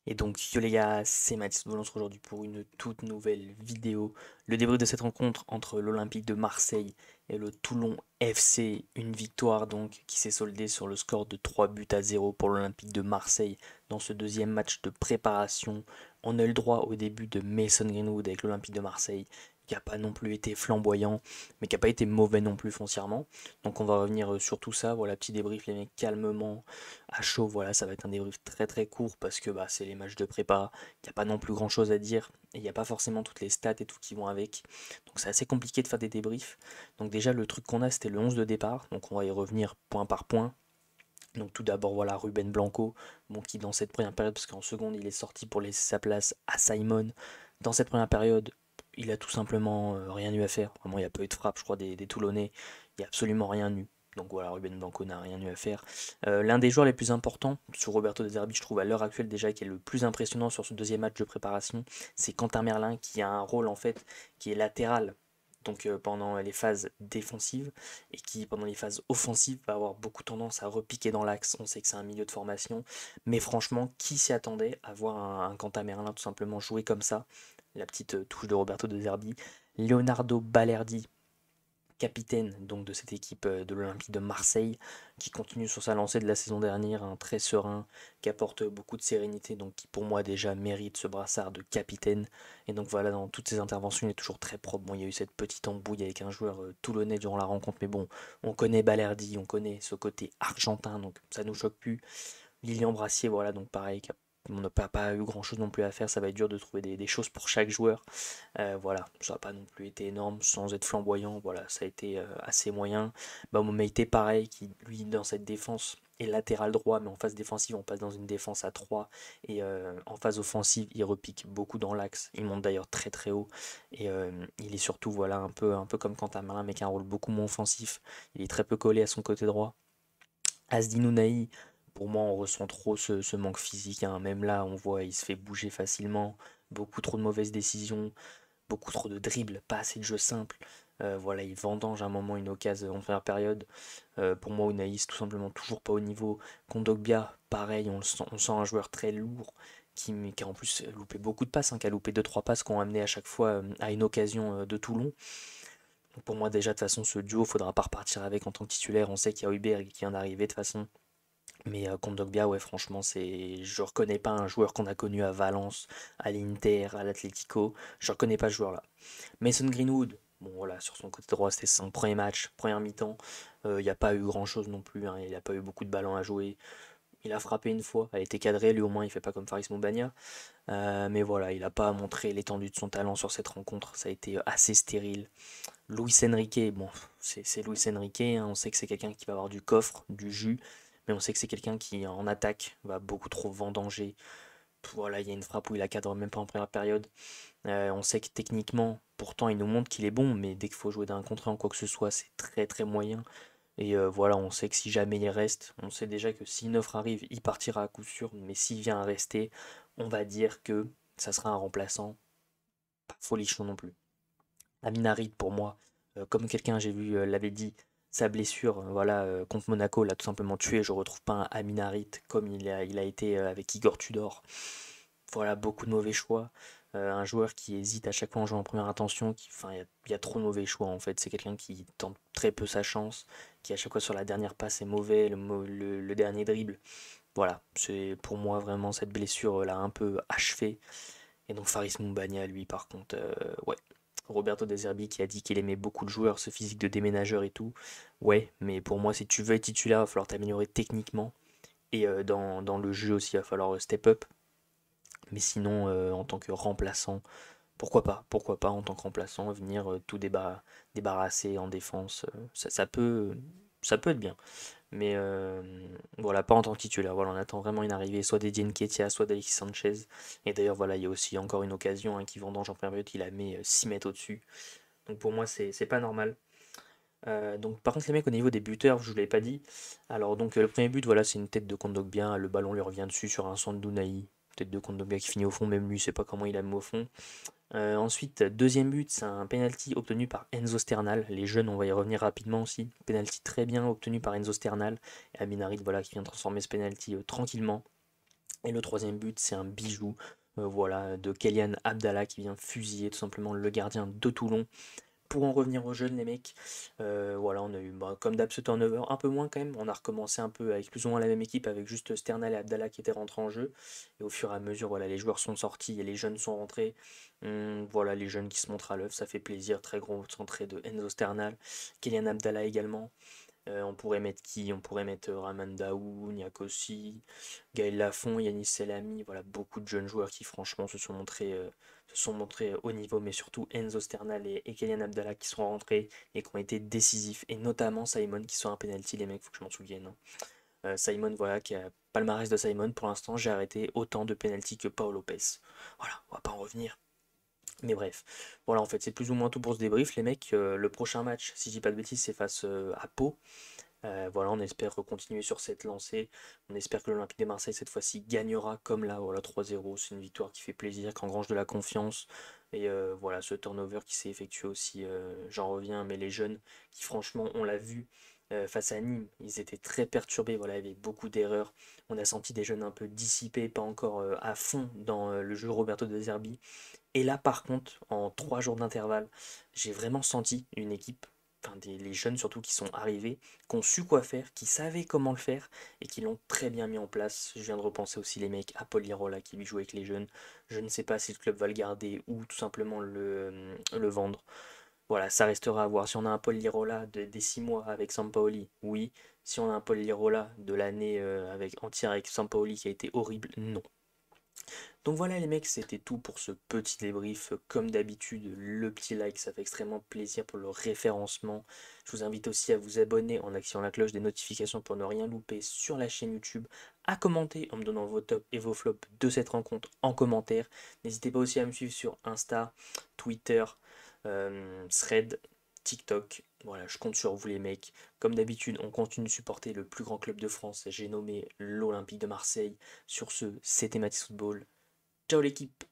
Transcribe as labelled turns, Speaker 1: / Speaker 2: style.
Speaker 1: Et donc, yo les gars, c'est Mathis, on se retrouve aujourd'hui pour une toute nouvelle vidéo. Le débrief de cette rencontre entre l'Olympique de Marseille et le Toulon FC. Une victoire donc qui s'est soldée sur le score de 3 buts à 0 pour l'Olympique de Marseille dans ce deuxième match de préparation. On a eu le droit au début de Mason Greenwood avec l'Olympique de Marseille, qui n'a pas non plus été flamboyant, mais qui n'a pas été mauvais non plus foncièrement. Donc on va revenir sur tout ça. Voilà, petit débrief les mecs calmement à chaud. Voilà, ça va être un débrief très très court parce que bah, c'est les matchs de prépa, il n'y a pas non plus grand chose à dire et il n'y a pas forcément toutes les stats et tout qui vont avec. Donc c'est assez compliqué de faire des débriefs. Donc déjà le truc qu'on a c'était le 11 de départ, donc on va y revenir point par point. Donc tout d'abord voilà Ruben Blanco, bon, qui dans cette première période, parce qu'en seconde il est sorti pour laisser sa place à Simon, dans cette première période il a tout simplement rien eu à faire. Vraiment il n'y a pas eu de frappe je crois des Toulonnais, il n'y a absolument rien eu. Donc voilà, Ruben Blanco n'a rien eu à faire. L'un des joueurs les plus importants sur Roberto De Zerbi, je trouve à l'heure actuelle déjà, qui est le plus impressionnant sur ce deuxième match de préparation, c'est Quentin Merlin qui a un rôle en fait qui est latéral. Donc pendant les phases défensives et qui pendant les phases offensives va avoir beaucoup tendance à repiquer dans l'axe. On sait que c'est un milieu de formation, mais franchement, qui s'y attendait à voir un Quentin Merlin tout simplement jouer comme ça? La petite touche de Roberto De Zerbi. Leonardo Balerdi, capitaine donc de cette équipe de l'Olympique de Marseille, qui continue sur sa lancée de la saison dernière, un très serein, qui apporte beaucoup de sérénité, donc qui pour moi déjà mérite ce brassard de capitaine. Et donc voilà, dans toutes ses interventions, il est toujours très propre. Bon, il y a eu cette petite embrouille avec un joueur toulonnais durant la rencontre, mais bon, on connaît Balerdi, on connaît ce côté argentin, donc ça nous choque plus. Lilian Brassier, voilà, donc pareil, on n'a pas eu grand chose non plus à faire, ça va être dur de trouver des choses pour chaque joueur. Voilà, ça n'a pas non plus été énorme sans être flamboyant, voilà, ça a été assez moyen. Meite pareil, qui lui dans cette défense est latéral droit, mais en phase défensive on passe dans une défense à 3 et en phase offensive il repique beaucoup dans l'axe, il monte d'ailleurs très très haut et il est surtout voilà un peu comme Quentin Merlin mais qui a un rôle beaucoup moins offensif, il est très peu collé à son côté droit. Asdin Ounahi, pour moi, on ressent trop ce manque physique, hein. Même là, on voit, il se fait bouger facilement, beaucoup trop de mauvaises décisions, beaucoup trop de dribbles, pas assez de jeu simple. Voilà, il vendange à un moment une occasion en première période. Pour moi, Ounahi, c'est tout simplement toujours pas au niveau. Kondogbia, pareil, on sent un joueur très lourd qui a en plus loupé beaucoup de passes, hein, qui a loupé deux trois passes qui ont amené à chaque fois à une occasion de Toulon. Donc pour moi, déjà, de toute façon, ce duo, faudra pas repartir avec en tant que titulaire. On sait qu'il y a Huyberg qui vient d'arriver de toute façon. Mais Kondogbia, ouais, franchement, je reconnais pas un joueur qu'on a connu à Valence, à l'Inter, à l'Atlético. Je reconnais pas ce joueur-là. Mason Greenwood, bon voilà, sur son côté droit, c'était son premier match, première mi-temps. Il n'y a pas eu grand-chose non plus, hein. Il n'a pas eu beaucoup de ballons à jouer. Il a frappé une fois, elle était cadrée, lui au moins il fait pas comme Faris Moumbagna. Mais voilà, il n'a pas montré l'étendue de son talent sur cette rencontre, ça a été assez stérile. Luis Enrique, bon, c'est Luis Enrique, hein. On sait que c'est quelqu'un qui va avoir du coffre, du jus, mais on sait que c'est quelqu'un qui, en attaque, va beaucoup trop vendanger. Voilà, il y a une frappe où il a cadre même pas en première période. On sait que techniquement, pourtant, il nous montre qu'il est bon, mais dès qu'il faut jouer d'un contre un ou quoi que ce soit, c'est très très moyen. Et voilà, on sait que si jamais il reste, on sait déjà que si une offre arrive, il partira à coup sûr, mais s'il vient à rester, on va dire que ça sera un remplaçant, pas folichon non plus. Amin Harit, pour moi, comme quelqu'un, j'ai vu, l'avait dit, sa blessure voilà, contre Monaco l'a tout simplement tué. Je retrouve pas un Amin Harit comme il a été avec Igor Tudor. Voilà, beaucoup de mauvais choix. Un joueur qui hésite à chaque fois en jouant en première intention, enfin, il y a trop de mauvais choix en fait. C'est quelqu'un qui tente très peu sa chance, qui à chaque fois sur la dernière passe est mauvais, le dernier dribble. Voilà, c'est pour moi vraiment cette blessure l'a un peu achevé. Et donc Faris Moumbagna, lui, par contre, ouais. Roberto De Zerbi qui a dit qu'il aimait beaucoup le joueur, ce physique de déménageur et tout. Ouais, mais pour moi, si tu veux être titulaire, il va falloir t'améliorer techniquement. Et dans le jeu aussi, il va falloir step up. Mais sinon, en tant que remplaçant, pourquoi pas en tant que remplaçant, venir tout débarrasser en défense. Ça peut être bien. Mais voilà, pas en tant que titulaire. Voilà, on attend vraiment une arrivée soit d'Eddie Nketiah, soit d'Alexis Sanchez. Et d'ailleurs, voilà, il y a aussi encore une occasion, hein, qui vendange en première période, il a mis 6 mètres au-dessus. Donc pour moi, c'est pas normal. Donc par contre, les mecs, au niveau des buteurs, je vous l'avais pas dit. Alors donc le premier but, voilà, c'est une tête de Kondogbia. Le ballon lui revient dessus sur un centre d'Unai. Tête de Kondogbia qui finit au fond, même lui, je sais pas comment il a mis au fond. Ensuite, deuxième but, c'est un penalty obtenu par Enzo Sternal. Les jeunes, on va y revenir rapidement aussi. Penalty très bien obtenu par Enzo Sternal. Et Aminarit, voilà, qui vient transformer ce penalty tranquillement. Et le troisième but, c'est un bijou, voilà, de Kylian Abdallah qui vient fusiller tout simplement le gardien de Toulon. Pour en revenir aux jeunes, les mecs, voilà, on a eu, bah, comme d'hab, ce turnover, un peu moins quand même. On a recommencé un peu avec plus ou moins la même équipe, avec juste Sternal et Abdallah qui étaient rentrés en jeu. Et au fur et à mesure, voilà, les joueurs sont sortis et les jeunes sont rentrés. Voilà, les jeunes qui se montrent à l'œuvre, ça fait plaisir. Très grosse entrée de Enzo Sternal, Kylian Abdallah également. On pourrait mettre qui? On pourrait mettre Raman Daou, Niakossi, Gaël Lafont, Yanis Selami, voilà, beaucoup de jeunes joueurs qui franchement se sont montrés au niveau, mais surtout Enzo Sternal et Kylian Abdallah qui sont rentrés et qui ont été décisifs, et notamment Simon qui sort un penalty, les mecs, faut que je m'en souvienne, hein. Simon, voilà, qui a palmarès de Simon, pour l'instant j'ai arrêté autant de penalty que Paul Lopez. Voilà, on va pas en revenir. Mais bref, voilà, en fait, c'est plus ou moins tout pour ce débrief, les mecs. Le prochain match, si je dis pas de bêtises, c'est face à Pau. Voilà, on espère continuer sur cette lancée. On espère que l'Olympique de Marseille, cette fois-ci, gagnera comme là. Voilà, 3-0. C'est une victoire qui fait plaisir, qui engrange de la confiance. Et voilà, ce turnover qui s'est effectué aussi, j'en reviens, mais les jeunes qui, franchement, on l'a vu face à Nîmes, ils étaient très perturbés. Voilà, il y avait beaucoup d'erreurs. On a senti des jeunes un peu dissipés, pas encore à fond dans le jeu Roberto De Zerbi. Et là, par contre, en 3 jours d'intervalle, j'ai vraiment senti une équipe, enfin les jeunes surtout qui sont arrivés, qui ont su quoi faire, qui savaient comment le faire et qui l'ont très bien mis en place. Je viens de repenser aussi les mecs à Paul Lirola qui lui joue avec les jeunes. Je ne sais pas si le club va le garder ou tout simplement le vendre. Voilà, ça restera à voir. Si on a un Paul Lirola des 6 mois avec Sampaoli, oui. Si on a un Paul Lirola de l'année entière avec Sampaoli qui a été horrible, non. Donc voilà les mecs, c'était tout pour ce petit débrief. Comme d'habitude, le petit like, ça fait extrêmement plaisir pour le référencement. Je vous invite aussi à vous abonner en activant la cloche des notifications pour ne rien louper sur la chaîne YouTube, à commenter en me donnant vos tops et vos flops de cette rencontre en commentaire. N'hésitez pas aussi à me suivre sur Insta, Twitter, Thread, TikTok. Voilà, je compte sur vous les mecs. Comme d'habitude, on continue de supporter le plus grand club de France. J'ai nommé l'Olympique de Marseille. Sur ce, c'était Mathis Football. Ciao l'équipe!